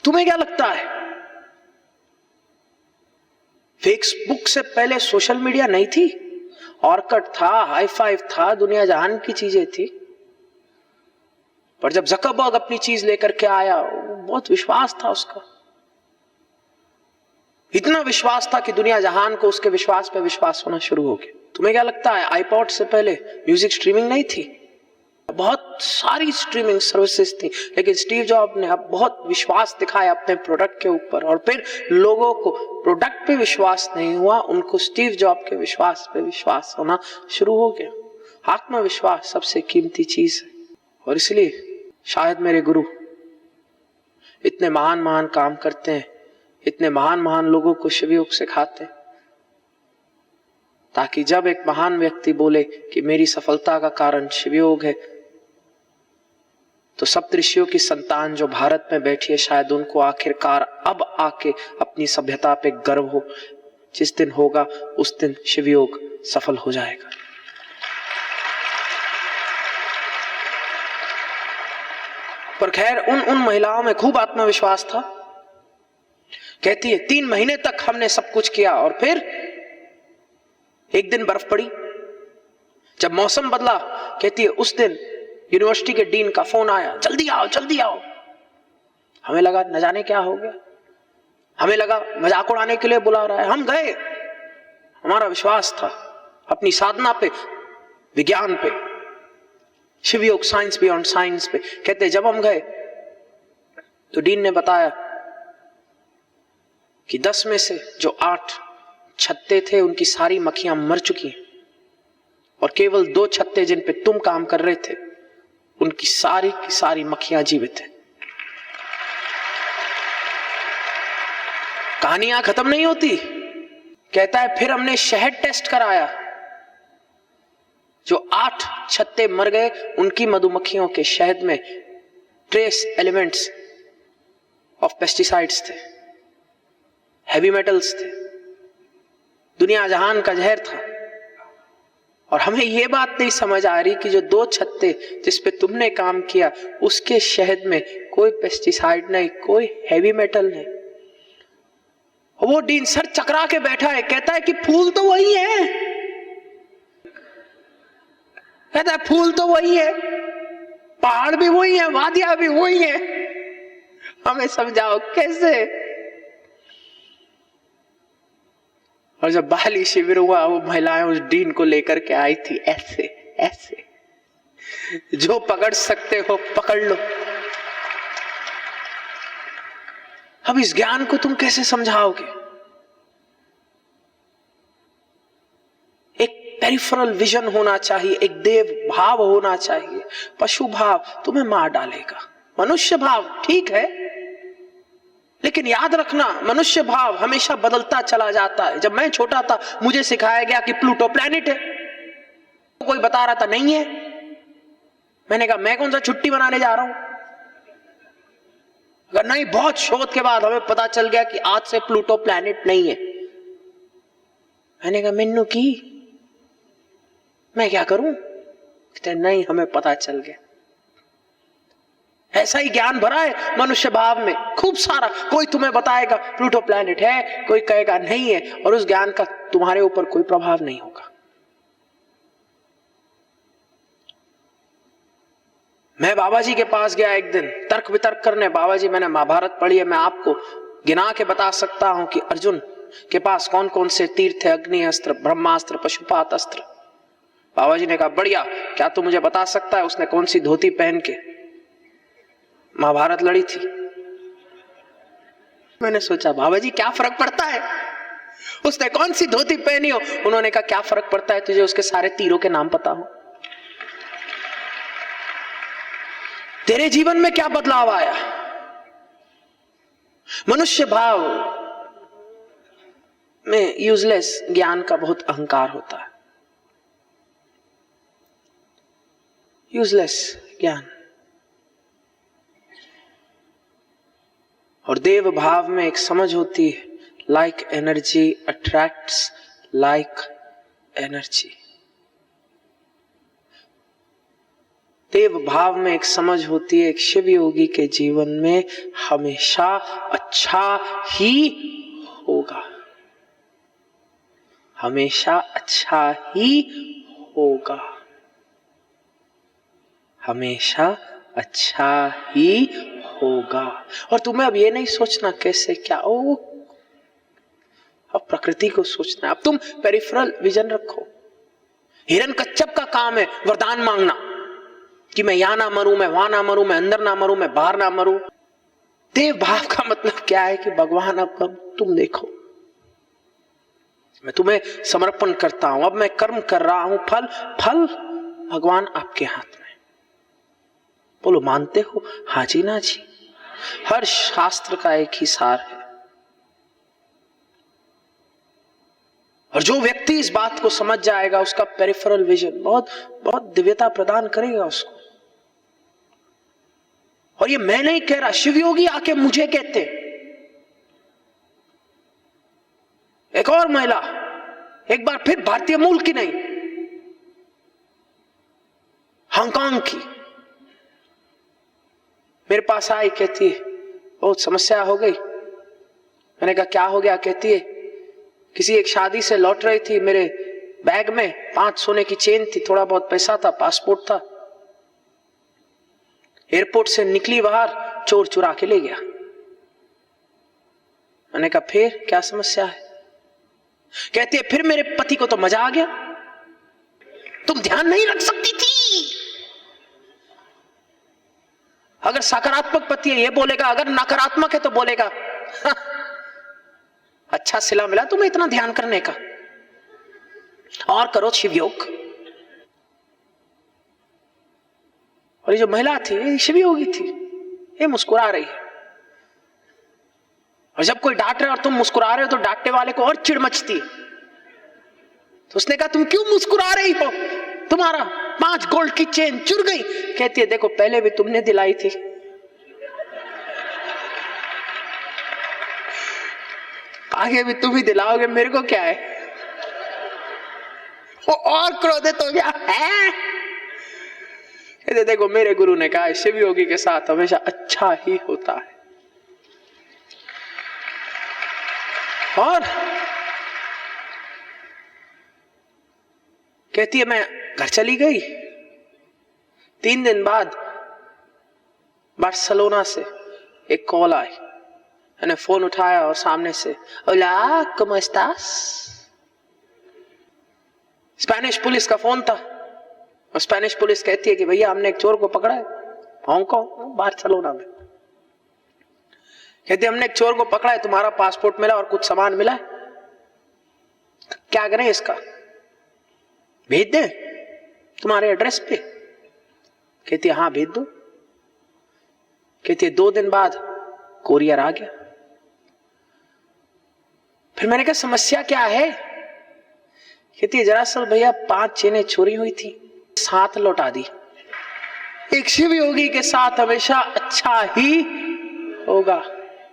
तुम्हें क्या लगता है फेसबुक से पहले सोशल मीडिया नहीं थी? ऑर्कुट था, हाई फाइव था, दुनिया जहान की चीजें थी। पर जब जकरबर्ग अपनी चीज लेकर के आया, बहुत विश्वास था उसका, इतना विश्वास था कि दुनिया जहान को उसके विश्वास पे विश्वास होना शुरू हो गया। तुम्हें क्या लगता है आईपॉड से पहले म्यूजिक स्ट्रीमिंग नहीं थी? बहुत सारी स्ट्रीमिंग सर्विसेज थी, लेकिन स्टीव जॉब ने अब बहुत विश्वास दिखाया अपने प्रोडक्ट के ऊपर, और फिर लोगों को प्रोडक्ट पे विश्वास नहीं हुआ, उनको स्टीव जॉब के विश्वास पे विश्वास होना शुरू हो गया। आत्मविश्वास सबसे कीमती चीज है, और इसलिए शायद मेरे गुरु इतने महान महान काम करते हैं, इतने महान महान लोगों को शिवयोग सिखाते हैं, ताकि जब एक महान व्यक्ति बोले कि मेरी सफलता का कारण शिवयोग है, तो सप्तऋषियों की संतान जो भारत में बैठी है, शायद उनको आखिरकार अब आके अपनी सभ्यता पे गर्व हो। जिस दिन होगा उस दिन शिवयोग सफल हो जाएगा। पर खैर उन महिलाओं में खूब आत्मविश्वास था। कहती है 3 महीने तक हमने सब कुछ किया, और फिर एक दिन बर्फ पड़ी, जब मौसम बदला, कहती है उस दिन यूनिवर्सिटी के डीन का फोन आया, जल्दी आओ जल्दी आओ। हमें लगा न जाने क्या हो गया, हमें लगा मजाक उड़ाने के लिए बुला रहा है। हम गए, हमारा विश्वास था अपनी साधना पे, विज्ञान पे, शिवयोग, साइंस बियॉन्ड साइंस पे। कहते जब हम गए तो डीन ने बताया कि 10 में से जो 8 छत्ते थे उनकी सारी मक्खियां मर चुकी हैं, और केवल 2 छत्ते जिन पे तुम काम कर रहे थे उनकी सारी की सारी मक्खियां जीवित हैं। कहानियां खत्म नहीं होती। कहता है फिर हमने शहद टेस्ट कराया, जो 8 छत्ते मर गए उनकी मधुमक्खियों के शहद में ट्रेस एलिमेंट्स ऑफ पेस्टिसाइड्स थे, हैवी मेटल्स थे, दुनिया जहान का जहर था। और हमें यह बात नहीं समझ आ रही कि जो 2 छत्ते जिस पे तुमने काम किया उसके शहद में कोई पेस्टिसाइड नहीं, कोई हैवी मेटल नहीं। वो डीन सर चकरा के बैठा है, कहता है कि फूल तो वही है, कहता है फूल तो वही है, पहाड़ भी वही है, वादियां भी वही है, हमें समझाओ कैसे। और जब बाली शिविर हुआ, वो महिलाएं उस डीन को लेकर के आई थी, ऐसे ऐसे, जो पकड़ सकते हो पकड़ लो। अब इस ज्ञान को तुम कैसे समझाओगे? एक पेरिफेरल विजन होना चाहिए, एक देव भाव होना चाहिए। पशु भाव तुम्हें मार डालेगा, मनुष्य भाव ठीक है, लेकिन याद रखना मनुष्य भाव हमेशा बदलता चला जाता है। जब मैं छोटा था मुझे सिखाया गया कि प्लूटो प्लैनेट है, कोई बता रहा था नहीं है, मैंने कहा मैं कौन सा छुट्टी मनाने जा रहा हूं। अगर नहीं, बहुत शोध के बाद हमें पता चल गया कि आज से प्लूटो प्लैनेट नहीं है। मैंने कहा मिन्नू की मैं क्या करूं? कहते नहीं, हमें पता चल गया। ऐसा ही ज्ञान भरा है मनुष्य भाव में खूब सारा। कोई तुम्हें बताएगा प्लूटो प्लैनेट है, कोई कहेगा नहीं है, और उस ज्ञान का तुम्हारे ऊपर कोई प्रभाव नहीं होगा। मैं बाबा जी के पास गया एक दिन तर्क वितर्क करने। बाबा जी मैंने महाभारत पढ़ी है, मैं आपको गिना के बता सकता हूं कि अर्जुन के पास कौन कौन से तीर थे, अग्नि अस्त्र, ब्रह्मास्त्र, पशुपात अस्त्र। बाबा जी ने कहा बढ़िया, क्या तू मुझे बता सकता है उसने कौन सी धोती पहन के महाभारत लड़ी थी? मैंने सोचा बाबा जी क्या फर्क पड़ता है उसने कौन सी धोती पहनी हो। उन्होंने कहा क्या फर्क पड़ता है तुझे उसके सारे तीरों के नाम पता हो? तेरे जीवन में क्या बदलाव आया? मनुष्य भाव में यूजलेस ज्ञान का बहुत अहंकार होता है, यूजलेस ज्ञान। और देव भाव में एक समझ होती है, like energy attracts like energy. देव भाव में एक समझ होती है, एक शिव योगी के जीवन में हमेशा अच्छा ही होगा, हमेशा अच्छा ही होगा, हमेशा अच्छा ही होगा। और तुम्हें अब ये नहीं सोचना कैसे क्या, ओ अब प्रकृति को सोचना। अब तुम पेरिफेरल विजन रखो। हिरण्यकश्यप का काम है वरदान मांगना कि मैं यहां ना मरूं, मैं वहां ना मरूं, मैं अंदर ना मरूं, मैं बाहर ना मरूं। देव भाव का मतलब क्या है कि भगवान अब तुम देखो, मैं तुम्हें समर्पण करता हूं, अब मैं कर्म कर रहा हूं, फल भगवान आपके हाथ में। बोलो मानते हो? हाँ जी ना जी। हर शास्त्र का एक ही सार है, और जो व्यक्ति इस बात को समझ जाएगा उसका पेरिफेरल विजन बहुत बहुत दिव्यता प्रदान करेगा उसको। और ये मैं नहीं कह रहा, शिवयोगी आके मुझे कहते। एक और महिला, एक बार फिर भारतीय मूल की नहीं, हांगकांग की, मेरे पास आई, कहती है बहुत समस्या हो गई। मैंने कहा क्या हो गया? कहती है किसी एक शादी से लौट रही थी, मेरे बैग में 5 सोने की चेन थी, थोड़ा बहुत पैसा था, पासपोर्ट था, एयरपोर्ट से निकली बाहर, चोर चुरा के ले गया। मैंने कहा फिर क्या समस्या है? कहती है फिर मेरे पति को तो मजा आ गया। तुम ध्यान नहीं रख सकती थी? अगर सकारात्मक पति है ये बोलेगा, अगर नकारात्मक है तो बोलेगा अच्छा सिला मिला तुम्हें इतना ध्यान करने का, और करो शिव योग। और ये जो महिला थी ये शिव योगी थी, ये मुस्कुरा रही है। और जब कोई डांट रहा है और तुम मुस्कुरा रहे हो तो डांटने वाले को और चिढ़ मचती है। तो उसने कहा तुम क्यों मुस्कुरा रही हो? तुम्हारा 5 गोल्ड की चेन चुर गई। कहती है देखो पहले भी तुमने दिलाई थी, आगे भी तुम ही दिलाओगे, मेरे को क्या है? वो और क्रोधित हो गया है। कहते देखो मेरे गुरु ने कहा शिव योगी के साथ हमेशा अच्छा ही होता है। और कहती है मैं घर चली गई, 3 दिन बाद बार्सिलोना से एक कॉल आई। मैंने फोन उठाया और सामने से होला ¿cómo estás? स्पेनिश पुलिस का फोन था। और स्पेनिश पुलिस कहती है कि भैया हमने एक चोर को पकड़ा है हांगकांग बार्सिलोना में। कहती है हमने एक चोर को पकड़ा है, तुम्हारा पासपोर्ट मिला और कुछ सामान मिला है, क्या करें इसका? भेज दें तुम्हारे एड्रेस पे? कहती है हाँ भेज दो। कहती है 2 दिन बाद कोरियर आ गया। फिर मैंने कहा समस्या क्या है? कहती है दरअसल भैया 5 चेनें चोरी हुई थी, 7 लौटा दी। एक शिव योगी के साथ हमेशा अच्छा ही होगा।